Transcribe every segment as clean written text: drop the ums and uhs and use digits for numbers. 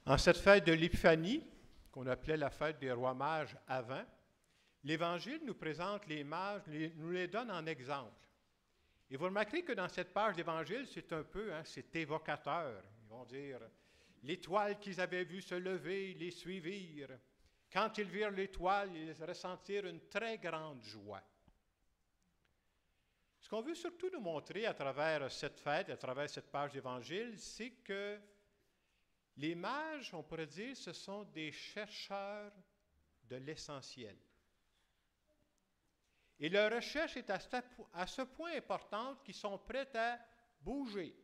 En cette fête de l'Épiphanie, qu'on appelait la fête des rois mages avant, l'Évangile nous présente les mages, nous les donne en exemple. Et vous remarquerez que dans cette page d'Évangile, c'est un peu, c'est évocateur. Ils vont dire, l'étoile qu'ils avaient vue se lever, les suivirent. Quand ils virent l'étoile, ils ressentirent une très grande joie. Ce qu'on veut surtout nous montrer à travers cette fête, à travers cette page d'Évangile, c'est que les mages, on pourrait dire, ce sont des chercheurs de l'essentiel. Et leur recherche est à ce point importante qu'ils sont prêts à bouger,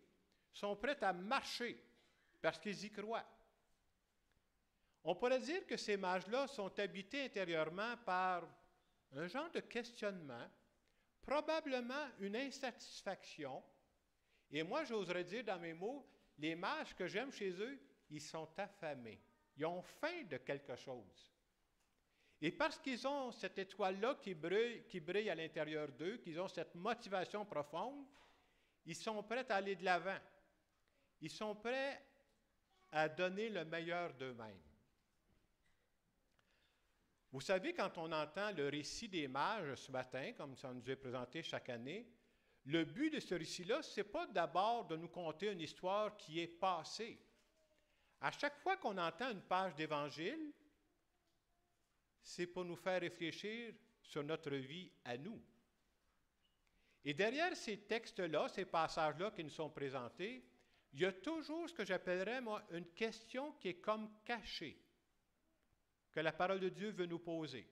sont prêts à marcher, parce qu'ils y croient. On pourrait dire que ces mages-là sont habités intérieurement par un genre de questionnement, probablement une insatisfaction. Et moi, j'oserais dire dans mes mots, les mages que j'aime chez eux, ils sont affamés. Ils ont faim de quelque chose. Et parce qu'ils ont cette étoile-là qui brille à l'intérieur d'eux, qu'ils ont cette motivation profonde, ils sont prêts à aller de l'avant. Ils sont prêts à donner le meilleur d'eux-mêmes. Vous savez, quand on entend le récit des mages ce matin, comme ça nous est présenté chaque année, le but de ce récit-là, ce n'est pas d'abord de nous conter une histoire qui est passée. À chaque fois qu'on entend une page d'Évangile, c'est pour nous faire réfléchir sur notre vie à nous. Et derrière ces textes-là, ces passages-là qui nous sont présentés, il y a toujours ce que j'appellerais, moi, une question qui est comme cachée, que la parole de Dieu veut nous poser.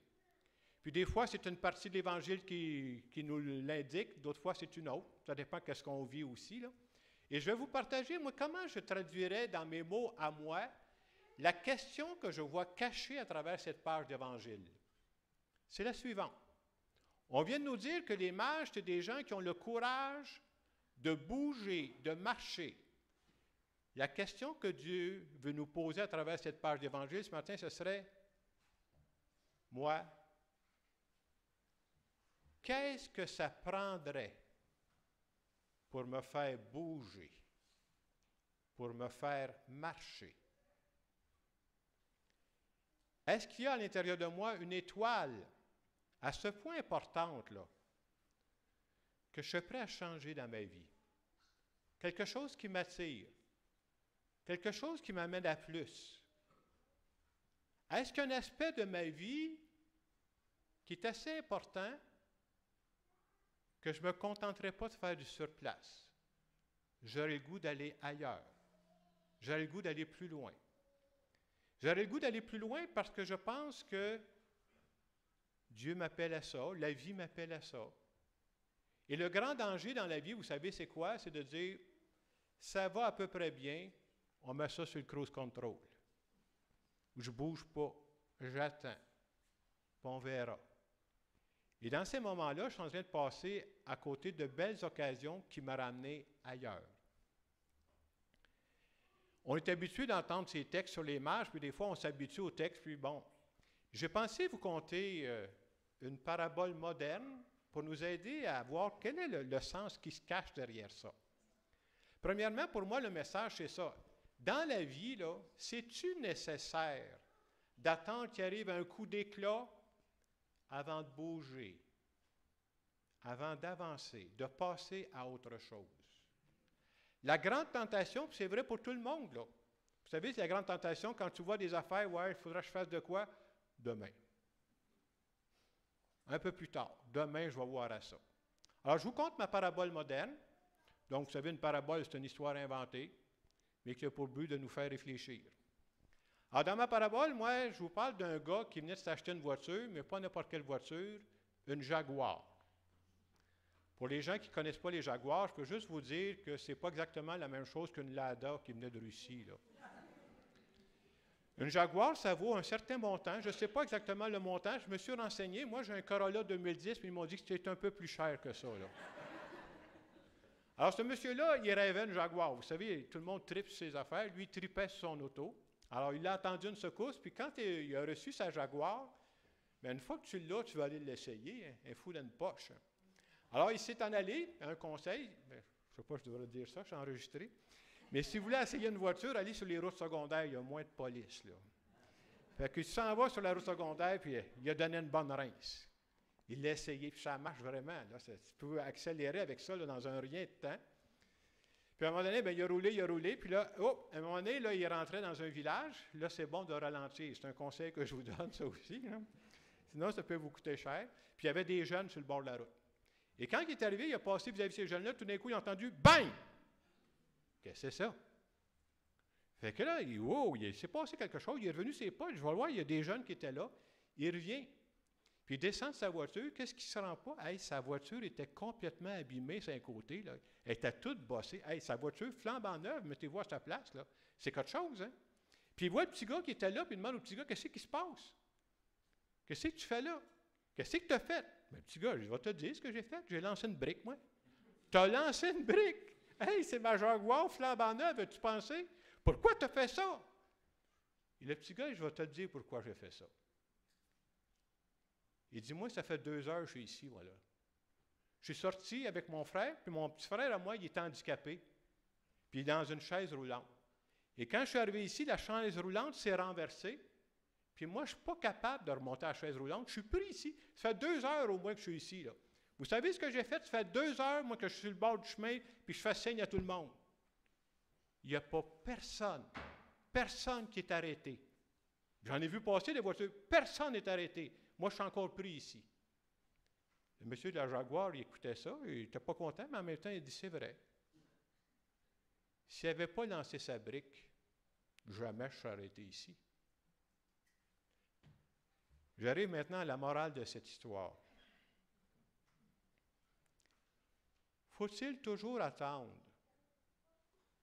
Puis des fois, c'est une partie de l'Évangile qui nous l'indique, d'autres fois, c'est une autre. Ça dépend de ce qu'on vit aussi, là. Et je vais vous partager, moi, comment je traduirais dans mes mots à moi la question que je vois cachée à travers cette page d'Évangile. C'est la suivante. On vient de nous dire que les mages, c'est des gens qui ont le courage de bouger, de marcher. La question que Dieu veut nous poser à travers cette page d'Évangile ce matin, ce serait, moi, qu'est-ce que ça prendrait pour me faire bouger, pour me faire marcher? Est-ce qu'il y a à l'intérieur de moi une étoile à ce point importante, là, que je suis prêt à changer dans ma vie? Quelque chose qui m'attire, quelque chose qui m'amène à plus. Est-ce qu'il y a un aspect de ma vie qui est assez important que je ne me contenterai pas de faire du surplace? J'aurais le goût d'aller ailleurs. J'aurais le goût d'aller plus loin. J'aurais le goût d'aller plus loin parce que je pense que Dieu m'appelle à ça, la vie m'appelle à ça. Et le grand danger dans la vie, vous savez, c'est quoi? C'est de dire, ça va à peu près bien, on met ça sur le cruise control. Je ne bouge pas, j'attends, puis on verra. Et dans ces moments-là, je suis en train de passer à côté de belles occasions qui m'ont ramené ailleurs. On est habitué d'entendre ces textes sur les mages, puis des fois, on s'habitue aux textes, puis bon. J'ai pensé vous conter une parabole moderne pour nous aider à voir quel est le sens qui se cache derrière ça. Premièrement, pour moi, le message, c'est ça. Dans la vie, là, c'est-tu nécessaire d'attendre qu'il arrive un coup d'éclat avant de bouger, avant d'avancer, de passer à autre chose? La grande tentation, puis c'est vrai pour tout le monde, là. Vous savez, c'est la grande tentation quand tu vois des affaires, ouais, il faudra que je fasse de quoi? Demain. Un peu plus tard. Demain, je vais voir à ça. Alors, je vous conte ma parabole moderne. Donc, vous savez, une parabole, c'est une histoire inventée, mais qui a pour but de nous faire réfléchir. Alors, dans ma parabole, moi, je vous parle d'un gars qui venait de s'acheter une voiture, mais pas n'importe quelle voiture, une Jaguar. Pour les gens qui ne connaissent pas les Jaguars, je peux juste vous dire que ce n'est pas exactement la même chose qu'une Lada qui venait de Russie, là. Une Jaguar, ça vaut un certain montant. Je ne sais pas exactement le montant. Je me suis renseigné. Moi, j'ai un Corolla 2010, puis ils m'ont dit que c'était un peu plus cher que ça, là. Alors, ce monsieur-là, il rêvait une Jaguar. Vous savez, tout le monde tripe sur ses affaires. Lui, il tripait sur son auto. Alors, il a attendu une secousse, puis quand il a reçu sa Jaguar, bien, une fois que tu l'as, tu vas aller l'essayer. Hein, un fou dans une poche. Alors, il s'est en allé, un conseil, je ne sais pas si je devrais dire ça, je suis enregistré. Mais si vous voulez essayer une voiture, allez sur les routes secondaires, il y a moins de police, là. Fait qu'il s'en va sur la route secondaire, puis il a donné une bonne rince. Il l'a essayé, puis ça marche vraiment. Là. Tu peux accélérer avec ça là, dans un rien de temps. Puis à un moment donné, bien, il a roulé, puis là, à un moment donné, là, il rentrait dans un village. Là, c'est bon de ralentir. C'est un conseil que je vous donne, ça aussi. Là. Sinon, ça peut vous coûter cher. Puis il y avait des jeunes sur le bord de la route. Et quand il est arrivé, il a passé vis-à-vis de ces jeunes-là, tout d'un coup, il a entendu « Bang! » Qu'est-ce que c'est ça? Fait que là, il s'est passé quelque chose, il est revenu ses potes, je vais voir, il y a des jeunes qui étaient là, il revient, puis il descend de sa voiture, qu'est-ce qui ne se rend pas? Hey, sa voiture était complètement abîmée sur un côté, là. Elle était toute bossée. Hey, sa voiture flambant neuve, mettez-vous à sa place, là. C'est quelque chose, hein? Puis il voit le petit gars qui était là, puis il demande au petit gars, qu'est-ce qui se passe? Qu'est-ce que tu fais là? Qu'est-ce que tu as fait? Ben, le petit gars, je vais te dire ce que j'ai fait, j'ai lancé une brique, moi. Tu as lancé une brique? Hey, c'est ma Jaguar flambant neuve, as-tu pensé? Pourquoi tu as fait ça? Et le petit gars, je vais te dire pourquoi j'ai fait ça. Il dit, moi, ça fait 2 heures que je suis ici, voilà. Je suis sorti avec mon frère, puis mon petit frère à moi, il est handicapé, puis il est dans une chaise roulante. Et quand je suis arrivé ici, la chaise roulante s'est renversée, puis moi, je ne suis pas capable de remonter à la chaise roulante. Je suis pris ici. Ça fait 2 heures au moins que je suis ici, là. Vous savez ce que j'ai fait? Ça fait 2 heures, moi, que je suis sur le bord du chemin, puis je fais signe à tout le monde. Il n'y a pas personne qui est arrêté. J'en ai vu passer des voitures, personne n'est arrêté. Moi, je suis encore pris ici. Le monsieur de la Jaguar, il écoutait ça, il n'était pas content, mais en même temps, il dit, c'est vrai. S'il n'avait pas lancé sa brique, jamais je serais arrêté ici. J'arrive maintenant à la morale de cette histoire. Faut-il toujours attendre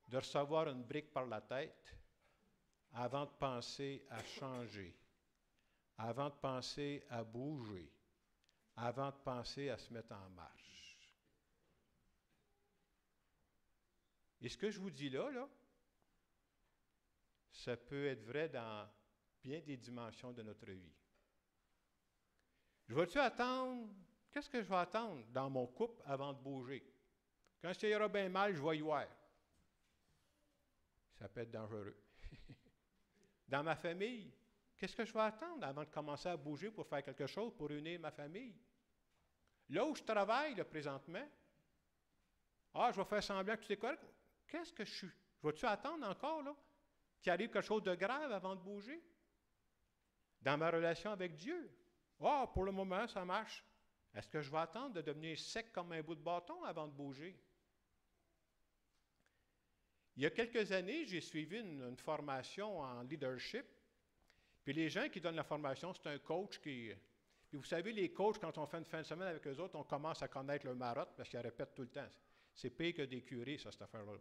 de recevoir une brique par la tête avant de penser à changer, avant de penser à bouger, avant de penser à se mettre en marche? Et ce que je vous dis là, ça peut être vrai dans bien des dimensions de notre vie. Je vais-tu attendre? Qu'est-ce que je vais attendre dans mon couple avant de bouger? Quand ça ira bien mal, je vais y voir. Ça peut être dangereux. Dans ma famille, qu'est-ce que je vais attendre avant de commencer à bouger pour faire quelque chose, pour unir ma famille? Là où je travaille là, présentement, je vais faire semblant que tout est correct. Qu'est-ce que je suis? Vas-tu attendre encore là, qu'il arrive quelque chose de grave avant de bouger? Dans ma relation avec Dieu, pour le moment, ça marche. Est-ce que je vais attendre de devenir sec comme un bout de bâton avant de bouger? Il y a quelques années, j'ai suivi une formation en leadership. Puis les gens qui donnent la formation, c'est un coach qui... Puis vous savez, les coachs, quand on fait une fin de semaine avec eux autres, on commence à connaître leur marotte parce qu'ils répètent tout le temps. C'est pire que des curés, ça, cette affaire-là.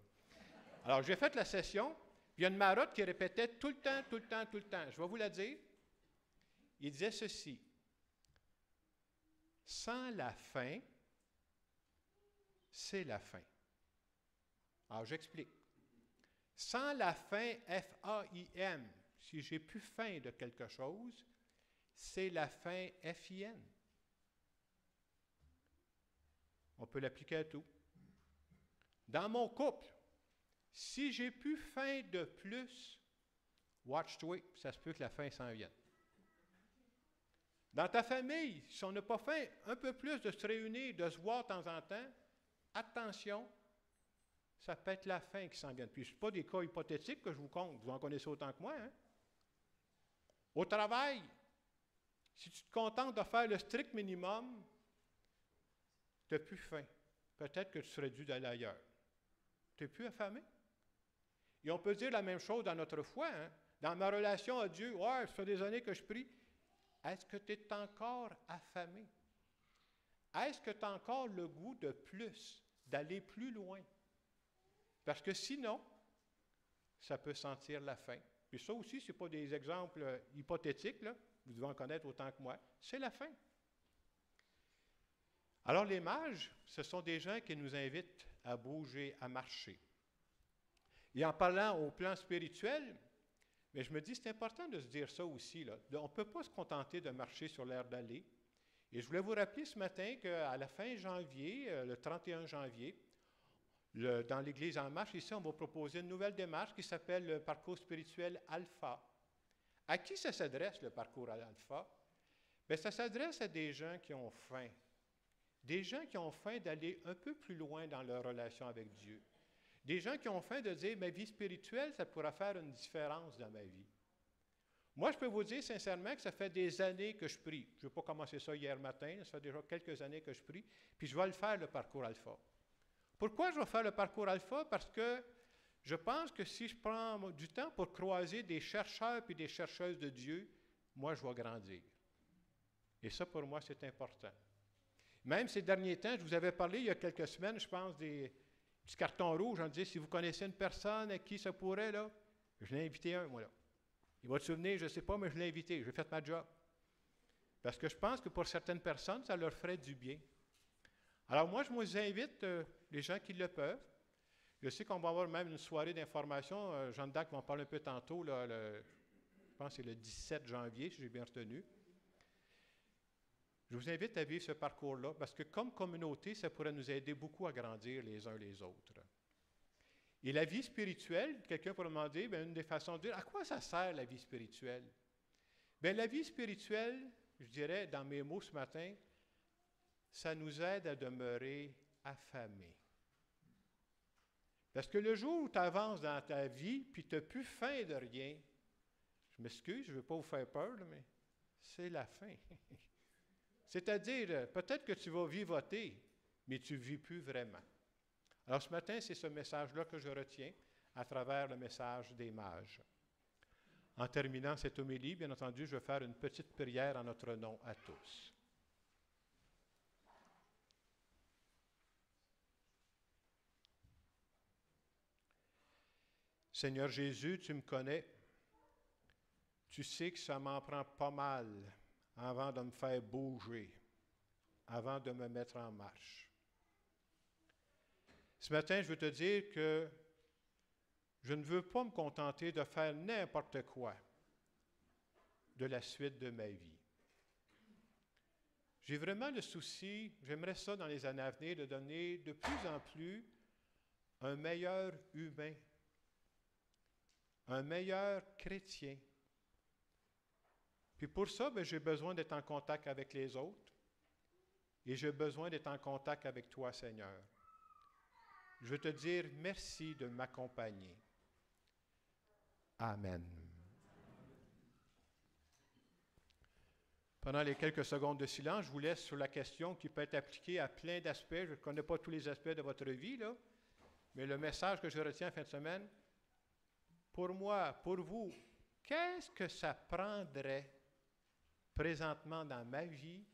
Alors, j'ai fait la session, puis il y a une marotte qui répétait tout le temps. Je vais vous la dire. Il disait ceci. Sans la fin, c'est la fin. Alors, j'explique. Sans la fin, F-A-I-N, si j'ai plus faim de quelque chose, c'est la fin F-I-N. On peut l'appliquer à tout. Dans mon couple, si j'ai plus faim de plus, watch-toi, ça se peut que la fin s'en vienne. Dans ta famille, si on n'a pas faim un peu plus de se réunir, de se voir de temps en temps, attention, ça peut être la fin qui s'en vient. Puis ce n'est pas des cas hypothétiques que je vous compte, vous en connaissez autant que moi. Hein? Au travail, si tu te contentes de faire le strict minimum, tu n'as plus faim. Peut-être que tu serais dû d'aller ailleurs. Tu n'es plus affamé. Et on peut dire la même chose dans notre foi. Hein? Dans ma relation à Dieu, ça fait des années que je prie. Est-ce que tu es encore affamé? Est-ce que tu as encore le goût de plus, d'aller plus loin? Parce que sinon, ça peut sentir la faim. Puis ça aussi, ce n'est pas des exemples hypothétiques, là. Vous devez en connaître autant que moi. C'est la faim. Alors les mages, ce sont des gens qui nous invitent à bouger, à marcher. Et en parlant au plan spirituel, mais je me dis, c'est important de se dire ça aussi, là. On ne peut pas se contenter de marcher sur l'air d'aller. Et je voulais vous rappeler ce matin qu'à la fin janvier, le 31 janvier, Dans l'Église En Marche, ici, on va proposer une nouvelle démarche qui s'appelle le parcours spirituel Alpha. À qui ça s'adresse, le parcours Alpha? Bien, ça s'adresse à des gens qui ont faim. Des gens qui ont faim d'aller un peu plus loin dans leur relation avec Dieu. Des gens qui ont faim de dire, ma vie spirituelle, ça pourra faire une différence dans ma vie. Moi, je peux vous dire sincèrement que ça fait des années que je prie. Je ne vais pas commencer ça hier matin, ça fait déjà quelques années que je prie, puis je vais le faire, le parcours Alpha. Pourquoi je vais faire le parcours Alpha? Parce que je pense que si je prends du temps pour croiser des chercheurs et des chercheuses de Dieu, moi, je vais grandir. Et ça, pour moi, c'est important. Même ces derniers temps, je vous avais parlé il y a quelques semaines, je pense, du carton rouge. On disait, si vous connaissez une personne à qui ça pourrait, là, je l'ai invité un, moi, là. Il va te souvenir, je ne sais pas, mais je l'ai invité. J'ai fait ma job. Parce que je pense que pour certaines personnes, ça leur ferait du bien. Alors moi, je vous invite, les gens qui le peuvent. Je sais qu'on va avoir même une soirée d'information. Jeanne d'Arc va en parler un peu tantôt. Là, je pense que c'est le 17 janvier, si j'ai bien retenu. Je vous invite à vivre ce parcours-là, parce que comme communauté, ça pourrait nous aider beaucoup à grandir les uns les autres. Et la vie spirituelle, quelqu'un pourrait demander, bien, une des façons de dire, à quoi ça sert la vie spirituelle? Bien, la vie spirituelle, je dirais dans mes mots ce matin, ça nous aide à demeurer affamés. Parce que le jour où tu avances dans ta vie, puis tu n'as plus faim de rien, je m'excuse, je ne veux pas vous faire peur, mais c'est la fin. C'est-à-dire, peut-être que tu vas vivoter, mais tu ne vis plus vraiment. Alors ce matin, c'est ce message-là que je retiens à travers le message des mages. En terminant cette homélie, bien entendu, je vais faire une petite prière en notre nom à tous. Seigneur Jésus, tu me connais. Tu sais que ça m'en prend pas mal avant de me faire bouger, avant de me mettre en marche. Ce matin, je veux te dire que je ne veux pas me contenter de faire n'importe quoi de la suite de ma vie. J'ai vraiment le souci, j'aimerais ça dans les années à venir, de donner de plus en plus un meilleur humain, un meilleur chrétien. Puis pour ça, bien, j'ai besoin d'être en contact avec les autres et j'ai besoin d'être en contact avec toi, Seigneur. Je veux te dire merci de m'accompagner. Amen. Pendant les quelques secondes de silence, je vous laisse sur la question qui peut être appliquée à plein d'aspects. Je ne connais pas tous les aspects de votre vie, là, mais le message que je retiens en fin de semaine, pour moi, pour vous, qu'est-ce que ça prendrait présentement dans ma vie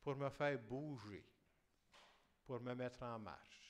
pour me faire bouger, pour me mettre en marche?